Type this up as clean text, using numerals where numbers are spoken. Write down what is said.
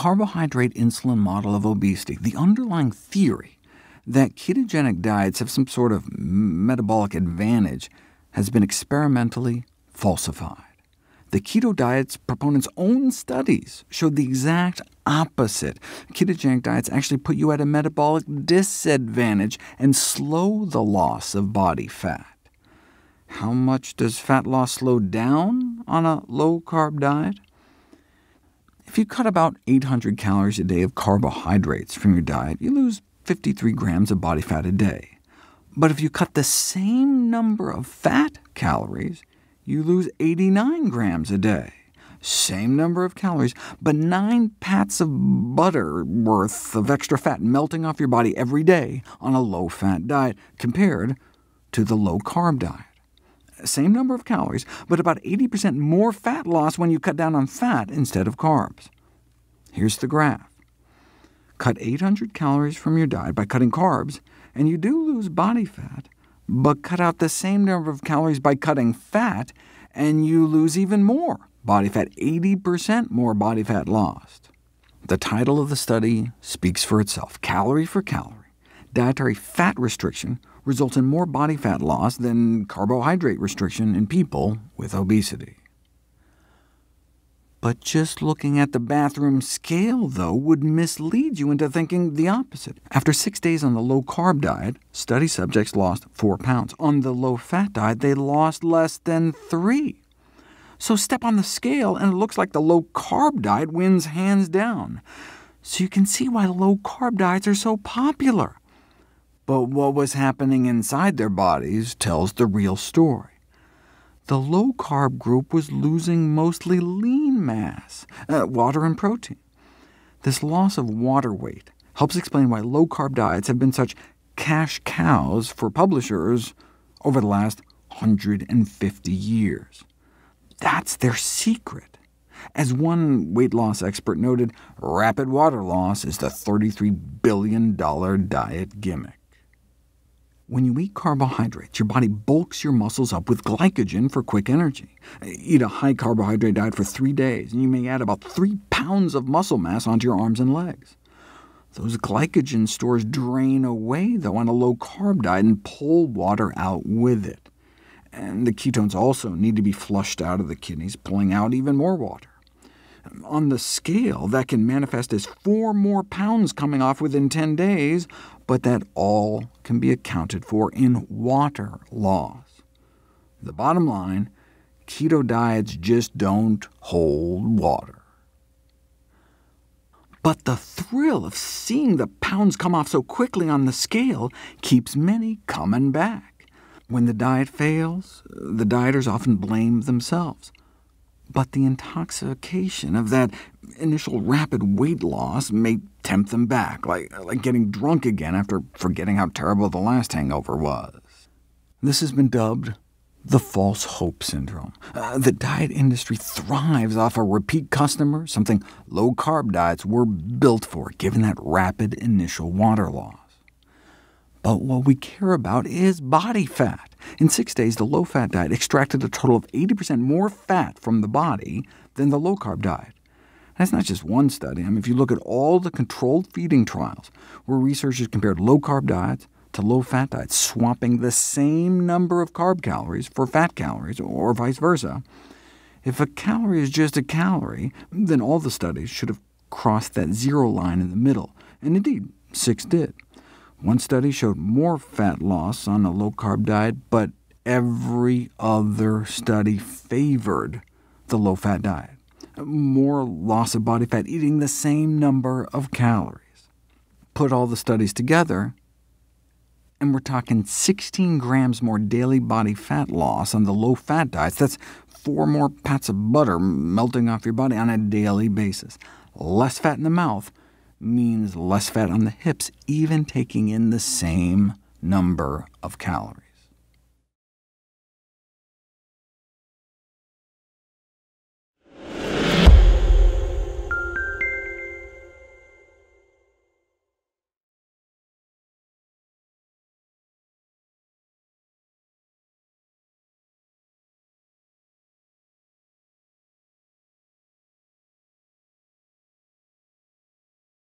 carbohydrate insulin model of obesity, the underlying theory that ketogenic diets have some sort of metabolic advantage has been experimentally falsified. The keto diet's proponents' own studies showed the exact opposite. Ketogenic diets actually put you at a metabolic disadvantage and slow the loss of body fat. How much does fat loss slow down on a low-carb diet? If you cut about 800 calories a day of carbohydrates from your diet, you lose 53 grams of body fat a day. But if you cut the same number of fat calories, you lose 89 grams a day. Same number of calories, but 9 pats of butter worth of extra fat melting off your body every day on a low-fat diet, compared to the low-carb diet. Same number of calories, but about 80% more fat loss when you cut down on fat instead of carbs. Here's the graph. Cut 800 calories from your diet by cutting carbs, and you do lose body fat, but cut out the same number of calories by cutting fat, and you lose even more body fat, 80% more body fat lost. The title of the study speaks for itself. Calorie for calorie, dietary fat restriction results in more body fat loss than carbohydrate restriction in people with obesity. But just looking at the bathroom scale, though, would mislead you into thinking the opposite. After 6 days on the low-carb diet, study subjects lost 4 pounds. On the low-fat diet, they lost less than 3. So step on the scale, and it looks like the low-carb diet wins hands down. So you can see why low-carb diets are so popular. But what was happening inside their bodies tells the real story. The low-carb group was losing mostly lean mass, water and protein. This loss of water weight helps explain why low-carb diets have been such cash cows for publishers over the last 150 years. That's their secret. As one weight loss expert noted, rapid water loss is the $33 billion diet gimmick. When you eat carbohydrates, your body bulks your muscles up with glycogen for quick energy. Eat a high-carbohydrate diet for 3 days, and you may add about 3 pounds of muscle mass onto your arms and legs. Those glycogen stores drain away, though, on a low-carb diet and pull water out with it. And the ketones also need to be flushed out of the kidneys, pulling out even more water. On the scale, that can manifest as 4 more pounds coming off within 10 days, but that all can be accounted for in water loss. The bottom line, keto diets just don't hold water. But the thrill of seeing the pounds come off so quickly on the scale keeps many coming back. When the diet fails, the dieters often blame themselves. But the intoxication of that initial rapid weight loss may tempt them back, like getting drunk again after forgetting how terrible the last hangover was. This has been dubbed the false hope syndrome. The diet industry thrives off a repeat customer, something low-carb diets were built for, given that rapid initial water loss. But what we care about is body fat. In 6 days, the low-fat diet extracted a total of 80% more fat from the body than the low-carb diet. That's not just one study. If you look at all the controlled feeding trials, where researchers compared low-carb diets to low-fat diets, swapping the same number of carb calories for fat calories, or vice versa, if a calorie is just a calorie, then all the studies should have crossed that zero line in the middle, and indeed, 6 did. One study showed more fat loss on a low-carb diet, but every other study favored the low-fat diet. More loss of body fat eating the same number of calories. Put all the studies together, and we're talking 16 grams more daily body fat loss on the low-fat diets. That's 4 more pats of butter melting off your body on a daily basis. Less fat in the mouth means less fat on the hips, even taking in the same number of calories.